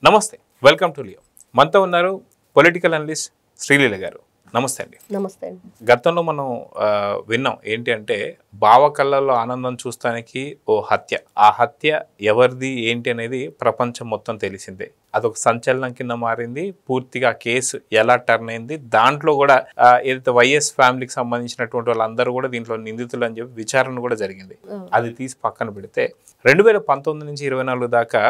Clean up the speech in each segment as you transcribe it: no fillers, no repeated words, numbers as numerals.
నమస్తే, welcome to Leo. మనతో ఉన్నారు పొలిటికల్ అనలిస్ట్ శ్రీలీల గారు. నమస్తే అండి. నమస్తే అండి. గతంలో మనం విన్నాం ఏంటి అంటే బావ కళ్ళల్లో ఆనందం చూస్తానికి ఓ హత్య. ఆ హత్య ఎవరిది ఏంటి అనేది ప్రపంచం మొత్తం తెలిసిందే. అదొక సంచలనం కింద మారింది. పూర్తిగా కేసు ఎలా టర్న్ అయింది, దాంట్లో కూడా ఏదైతే వైఎస్ ఫ్యామిలీకి సంబంధించినటువంటి వాళ్ళందరూ కూడా దీంట్లో నిందితులు అని చెప్పి విచారణ కూడా జరిగింది. అది తీసి పక్కన పెడితే 2019 నుంచి 24 దాకా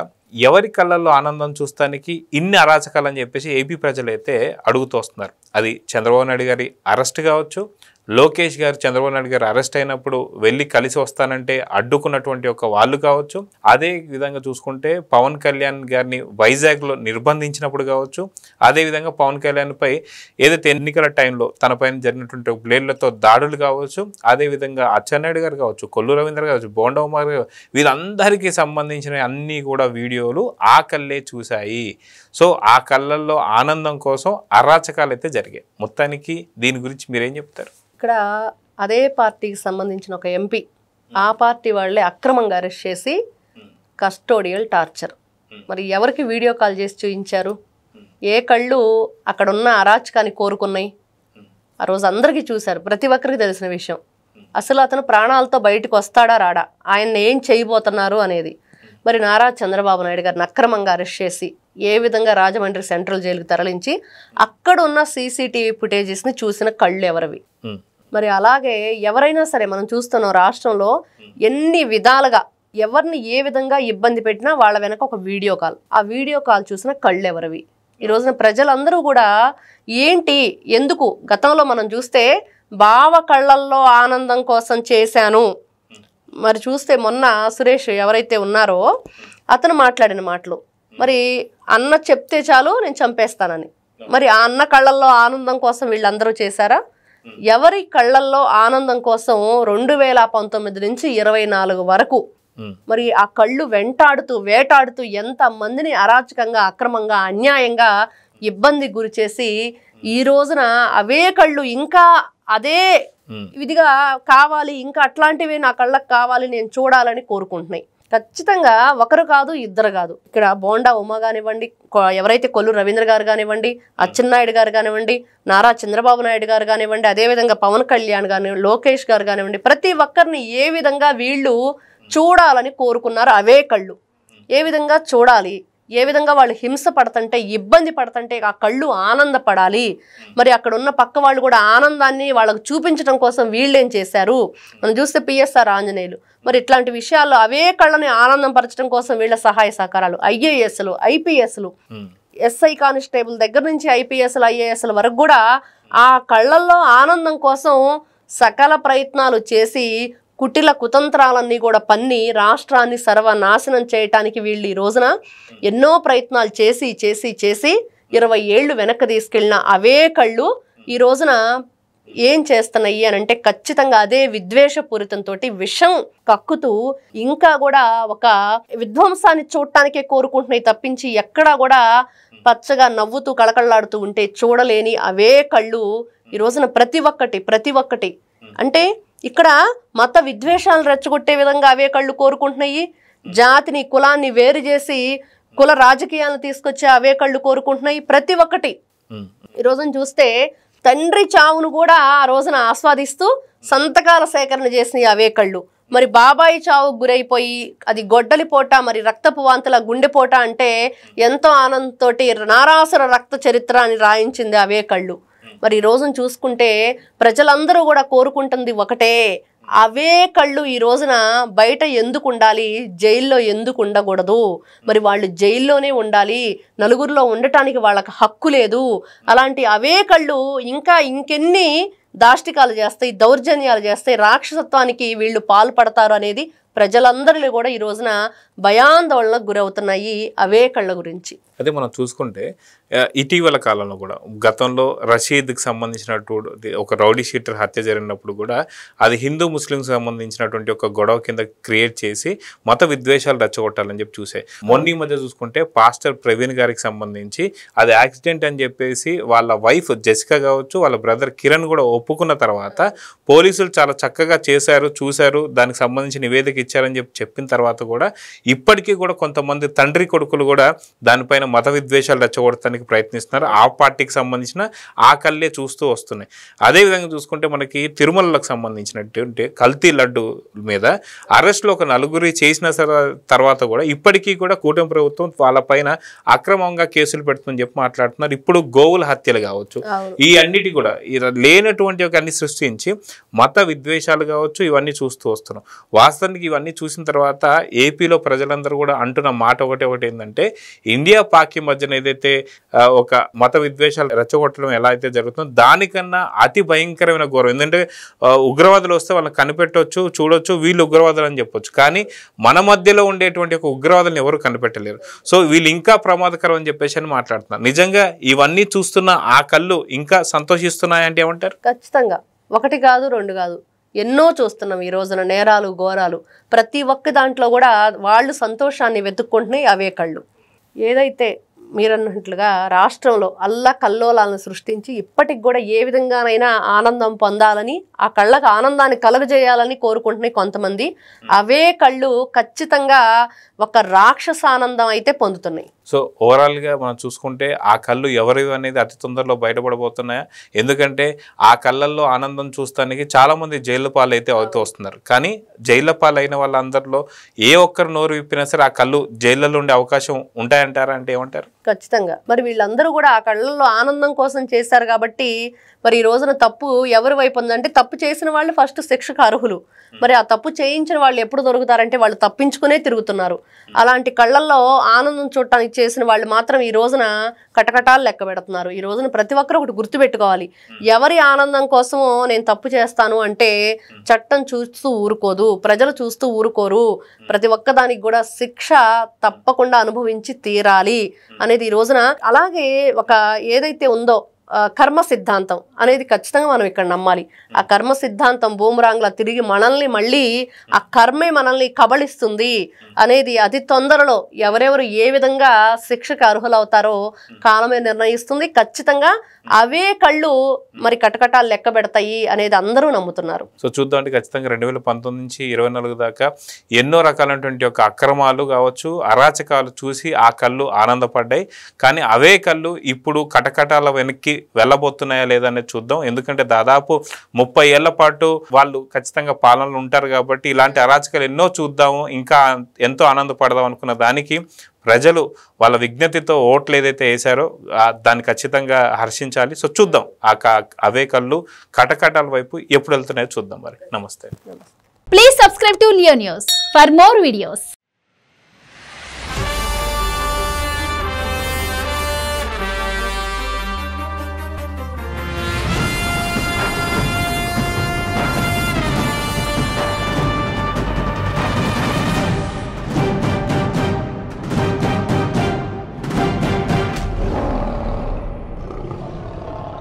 ఎవరి కళ్ళల్లో ఆనందం చూస్తానికి ఇన్ని అరాచకాలు అని చెప్పేసి ఏపీ ప్రజలైతే అడుగుతూ వస్తున్నారు. అది చంద్రబాబు నాయుడు గారి అరెస్ట్ కావచ్చు, లోకేష్ గారు చంద్రబాబు నాయుడు గారు అరెస్ట్ అయినప్పుడు వెళ్ళి కలిసి వస్తానంటే అడ్డుకున్నటువంటి ఒక వాళ్ళు కావచ్చు, అదే విధంగా చూసుకుంటే పవన్ కళ్యాణ్ గారిని వైజాగ్లో నిర్బంధించినప్పుడు కావచ్చు, అదేవిధంగా పవన్ కళ్యాణ్ పై ఏదైతే ఎన్నికల టైంలో తన పైన జరిగినటువంటి బ్లేడ్లతో దాడులు కావచ్చు, అదేవిధంగా అచ్చెన్నాయుడు గారు కావచ్చు, కొల్లు రవీంద్ర కావచ్చు, బోండా ఉమార్ గారు, వీరందరికీ సంబంధించిన అన్ని కూడా వీడియోలు ఆ కళ్ళే చూశాయి. సో ఆ కళ్ళల్లో ఆనందం కోసం అరాచకాలు అయితే జరిగాయి. మొత్తానికి దీని గురించి మీరేం చెప్తారు? ఇక్కడ అదే పార్టీకి సంబంధించిన ఒక ఎంపీ ఆ పార్టీ వాళ్ళే అక్రమంగా అరెస్ట్ చేసి కస్టోడియల్ టార్చర్. మరి ఎవరికి వీడియో కాల్ చేసి చూపించారు? ఏ కళ్ళు అక్కడున్న అరాచకాన్ని కోరుకున్నాయి? ఆ రోజు అందరికీ చూశారు, ప్రతి ఒక్కరికి తెలిసిన విషయం. అసలు అతను ప్రాణాలతో బయటకు వస్తాడా రాడా, ఆయన ఏం చేయబోతున్నారు అనేది. మరి నారా చంద్రబాబు నాయుడు గారిని అక్రమంగా అరెస్ట్ చేసి ఏ విధంగా రాజమండ్రి సెంట్రల్ జైలుకి తరలించి అక్కడ ఉన్న సీసీటీవీ ఫుటేజెస్ని చూసిన కళ్ళు ఎవరివి? మరి అలాగే ఎవరైనా సరే మనం చూస్తున్నాం రాష్ట్రంలో ఎన్ని విధాలుగా ఎవరిని ఏ విధంగా ఇబ్బంది పెట్టినా వాళ్ళ వెనక ఒక వీడియో కాల్, ఆ వీడియో కాల్ చూసిన కళ్ళు ఎవరివి? ఈ రోజున ప్రజలందరూ కూడా ఏంటి ఎందుకు, గతంలో మనం చూస్తే బావ కళ్ళల్లో ఆనందం కోసం చేశాను. మరి చూస్తే మొన్న సురేష్ ఎవరైతే ఉన్నారో అతను మాట్లాడిన మాటలు, మరి అన్న చెప్తే చాలు నేను చంపేస్తానని. మరి ఆ అన్న కళ్ళల్లో ఆనందం కోసం వీళ్ళందరూ చేశారా? ఎవరి కళ్ళల్లో ఆనందం కోసం 2019 నుంచి 24 వరకు మరి ఆ కళ్ళు వెంటాడుతూ వేటాడుతూ ఎంత మందిని అరాచకంగా, అక్రమంగా, అన్యాయంగా ఇబ్బంది గురి చేసి ఈ రోజున అవే కళ్ళు ఇంకా అదే విధిగా కావాలి, ఇంకా అట్లాంటివి నా కళ్ళకు కావాలి, నేను చూడాలని కోరుకుంటున్నాయి. ఖచ్చితంగా ఒకరు కాదు, ఇద్దరు కాదు. ఇక్కడ బోండా ఉమ కానివ్వండి, ఎవరైతే కొల్లు రవీంద్ర గారు కానివ్వండి, అచ్చెన్నాయుడు గారు కానివ్వండి, నారా చంద్రబాబు నాయుడు గారు కానివ్వండి, అదేవిధంగా పవన్ కళ్యాణ్ కానివ్వండి, లోకేష్ గారు కానివ్వండి, ప్రతి ఒక్కరిని ఏ విధంగా వీళ్ళు చూడాలని కోరుకున్నారు అవే కళ్ళు. ఏ విధంగా చూడాలి, ఏ విధంగా వాళ్ళు హింస పడుతుంటే, ఇబ్బంది పడుతుంటే ఆ కళ్ళు ఆనందపడాలి. మరి అక్కడ ఉన్న పక్క వాళ్ళు కూడా ఆనందాన్ని వాళ్ళకు చూపించడం కోసం వీళ్ళేం చేశారు? మనం చూస్తే పిఎస్ఆర్ ఆంజనేయులు, మరి ఇట్లాంటి విషయాల్లో అవే కళ్ళని ఆనందం పరచడం కోసం వీళ్ళ సహాయ సహకారాలు, ఐఏఎస్లు, ఐపీఎస్లు, ఎస్ఐ కానిస్టేబుల్ దగ్గర నుంచి ఐపీఎస్లు, ఐఏఎస్ల వరకు కూడా ఆ కళ్ళల్లో ఆనందం కోసం సకల ప్రయత్నాలు చేసి కుటిల కుతంత్రాలన్నీ కూడా పన్ని రాష్ట్రాన్ని సర్వనాశనం చేయటానికి వీళ్ళు ఈ రోజున ఎన్నో ప్రయత్నాలు చేసి చేసి చేసి 20 ఏళ్ళు వెనక్కి తీసుకెళ్ళిన అవే కళ్ళు ఈ రోజున ఏం చేస్తున్నాయి అని అంటే ఖచ్చితంగా అదే విద్వేషపూరితంతో విషం కక్కుతూ ఇంకా కూడా ఒక విధ్వంసాన్ని చూడటానికే కోరుకుంటున్నాయి తప్పించి ఎక్కడా కూడా పచ్చగా నవ్వుతూ కళకళలాడుతూ ఉంటే చూడలేని అవే కళ్ళు ఈ రోజున ప్రతి ఒక్కటి అంటే ఇక్కడ మత విద్వేషాలు రెచ్చగొట్టే విధంగా అవే కళ్ళు కోరుకుంటున్నాయి. జాతిని, కులాన్ని వేరు చేసి కుల రాజకీయాలను తీసుకొచ్చే అవే కళ్ళు కోరుకుంటున్నాయి. ప్రతి ఒక్కటి ఈ రోజున చూస్తే తండ్రి చావును కూడా ఆ రోజున ఆస్వాదిస్తూ సంతకాల సేకరణ చేసినాయి అవే కళ్ళు. మరి బాబాయి చావుకు గురైపోయి అది గొడ్డలిపోట, మరి రక్తపు వాంతుల గుండెపోట అంటే ఎంతో ఆనందంతో నారాసుర రక్త చరిత్ర అని రాయించింది అవే కళ్ళు. మరి ఈ రోజున చూసుకుంటే ప్రజలందరూ కూడా కోరుకుంటుంది ఒకటే, అవే కళ్ళు ఈ రోజున బయట ఎందుకు ఉండాలి, జైల్లో ఎందుకు ఉండకూడదు? మరి వాళ్ళు జైల్లోనే ఉండాలి, నలుగురిలో ఉండటానికి వాళ్ళకి హక్కు లేదు. అలాంటి అవే కళ్ళు ఇంకా ఇంకెన్ని దాష్టికాలు చేస్తాయి, దౌర్జన్యాలు చేస్తాయి, రాక్షసత్వానికి వీళ్ళు పాల్పడతారు అనేది ప్రజలందరిలో కూడా ఈ రోజున భయాందోళనకు గురవుతున్నాయి అవే కళ్ళ గురించి. అదే మనం చూసుకుంటే ఇటీవల కాలంలో కూడా గతంలో రషీద్కి సంబంధించినటువంటి ఒక రౌడీ షీటర్ హత్య జరిగినప్పుడు కూడా అది హిందూ ముస్లింకి సంబంధించినటువంటి ఒక గొడవ కింద క్రియేట్ చేసి మత విద్వేషాలు రెచ్చగొట్టాలని చెప్పి చూసే. మొన్న ఈ మధ్య చూసుకుంటే పాస్టర్ ప్రవీణ్ గారికి సంబంధించి అది యాక్సిడెంట్ అని చెప్పేసి వాళ్ళ వైఫ్ జెసికా కావచ్చు, వాళ్ళ బ్రదర్ కిరణ్ కూడా ఒప్పుకున్న తర్వాత పోలీసులు చాలా చక్కగా చేశారు, చూశారు, దానికి సంబంధించి నివేదిక ఇచ్చారని చెప్పిన తర్వాత కూడా ఇప్పటికీ కూడా కొంతమంది తండ్రి కొడుకులు కూడా దానిపైన మత విద్వేషాలు రెచ్చగొడటానికి ప్రయత్నిస్తున్నారు. ఆ పార్టీకి సంబంధించిన ఆ కళ్ళే చూస్తూ వస్తున్నాయి. అదేవిధంగా చూసుకుంటే మనకి తిరుమలకు సంబంధించినటువంటి కల్తీ లడ్డు మీద అరెస్ట్లో ఒక నలుగురి చేసిన తర్వాత కూడా ఇప్పటికీ కూడా కూటమి ప్రభుత్వం వాళ్ళపైన అక్రమంగా కేసులు పెడుతుందని చెప్పి మాట్లాడుతున్నారు. ఇప్పుడు గోవుల హత్యలు కావచ్చు, ఈ అన్నిటి కూడా లేనటువంటి ఒక అన్ని సృష్టించి మత విద్వేషాలు కావచ్చు ఇవన్నీ చూస్తూ వస్తున్నాం. వాస్తవానికి ఇవన్నీ చూసిన తర్వాత ఏపీలో ప్రజలందరూ కూడా అంటున్న మాట ఒకటి ఏంటంటే ఇండియా పాక్ మధ్యన ఏదైతే ఒక మత విద్వేషాలు రెచ్చగొట్టడం ఎలా అయితే జరుగుతుందో దానికన్నా అతి భయంకరమైన ఘోరం. ఎందుకంటే ఉగ్రవాదులు వస్తే వాళ్ళని కనిపెట్టవచ్చు, చూడొచ్చు, వీళ్ళు ఉగ్రవాదులు అని చెప్పొచ్చు. కానీ మన మధ్యలో ఉండేటువంటి ఒక ఉగ్రవాదులను ఎవరు కనిపెట్టలేరు. సో వీళ్ళు ఇంకా ప్రమాదకరం అని చెప్పేసి అని మాట్లాడుతున్నారు. నిజంగా ఇవన్నీ చూస్తున్న ఆ కళ్ళు ఇంకా సంతోషిస్తున్నాయంటే ఏమంటారు? ఖచ్చితంగా ఒకటి కాదు రెండు కాదు ఎన్నో చూస్తున్నాం ఈ రోజున. నేరాలు ఘోరాలు ప్రతి ఒక్క దాంట్లో కూడా వాళ్ళు సంతోషాన్ని వెతుక్కుంటున్నాయి అవే కళ్ళు. ఏదైతే మీరన్నట్లుగా రాష్ట్రంలో కల్లోలాలను సృష్టించి ఇప్పటికి కూడా ఏ విధంగానైనా ఆనందం పొందాలని ఆ కళ్ళకు ఆనందాన్ని కలుగజేయాలని కోరుకుంటున్నాయి కొంతమంది. అవే కళ్ళు ఖచ్చితంగా ఒక రాక్షస ఆనందం అయితే పొందుతున్నాయి. సో ఓవరాల్గా మనం చూసుకుంటే ఆ కళ్ళు ఎవరివి అనేది అతి తొందరలో బయటపడబోతున్నాయా? ఎందుకంటే ఆ కళ్ళల్లో ఆనందం చూస్తానికి చాలామంది జైళ్ళ పాలు అయితే అవుతూ వస్తున్నారు. కానీ జైళ్ళ పాలు అయిన వాళ్ళందరిలో ఏ ఒక్కరు నోరు విప్పినా సరే ఆ కళ్ళు జైళ్ళలో ఉండే అవకాశం ఉంటాయంటారా? అంటే ఏమంటారు? ఖచ్చితంగా. మరి వీళ్ళందరూ కూడా ఆ కళ్ళల్లో ఆనందం కోసం చేశారు కాబట్టి మరి ఈ రోజున తప్పు ఎవరి వైపు ఉందంటే తప్పు చేసిన వాళ్ళు ఫస్ట్ శిక్షకు అర్హులు. మరి ఆ తప్పు చేయించిన వాళ్ళు ఎప్పుడు దొరుకుతారంటే వాళ్ళు తప్పించుకునే తిరుగుతున్నారు. అలాంటి కళ్ళల్లో ఆనందం చూడటానికి చేసిన వాళ్ళు మాత్రం ఈ రోజున కటకటాలు లెక్క పెడుతున్నారు. ఈ రోజున ప్రతి ఒక్కరు ఒకటి గుర్తుపెట్టుకోవాలి, ఎవరి ఆనందం కోసమో నేను తప్పు చేస్తాను అంటే చట్టం చూస్తూ ఊరుకోదు, ప్రజలు చూస్తూ ఊరుకోరు. ప్రతి ఒక్కదానికి కూడా శిక్ష తప్పకుండా అనుభవించి తీరాలి అనేది ఈ రోజున. అలాగే ఒక ఏదైతే ఉందో కర్మ సిద్ధాంతం అనేది ఖచ్చితంగా మనం ఇక్కడ నమ్మాలి. ఆ కర్మ సిద్ధాంతం బూమరాంగ్లా తిరిగి మనల్ని మళ్ళీ ఆ కర్మే మనల్ని కబళిస్తుంది అనేది అతి తొందరలో ఎవరెవరు ఏ విధంగా శిక్షకు అర్హులవుతారో కాలమే నిర్ణయిస్తుంది. ఖచ్చితంగా అవే కళ్ళు మరి కటకటాలు లెక్క పెడతాయి అనేది అందరూ నమ్ముతున్నారు. సో చూద్దామంటే ఖచ్చితంగా 2019 నుంచి 2024 దాకా ఎన్నో రకాలైనటువంటి ఒక అక్రమాలు కావచ్చు, అరాచకాలు చూసి ఆ కళ్ళు ఆనందపడ్డాయి. కానీ అవే కళ్ళు ఇప్పుడు కటకటాల వెనక్కి వెళ్ళబోతున్నాయా లేదా అనేది చూద్దాం. ఎందుకంటే దాదాపు 30 ఏళ్ల పాటు వాళ్ళు ఖచ్చితంగా పాలనలో ఉంటారు కాబట్టి ఇలాంటి అరాచకాలు ఎన్నో చూద్దాము, ఇంకా ఎంతో ఆనందపడదాం అనుకున్న దానికి ప్రజలు వాళ్ళ విజ్ఞతతో ఓట్లు ఏదైతే వేశారో దాన్ని ఖచ్చితంగా హర్షించాలి. సో చూద్దాం అవే కళ్ళు కటకటాల వైపు ఎప్పుడు వెళ్తున్నాయో చూద్దాం. మరి నమస్తే. Please subscribe to Leo news for more videos.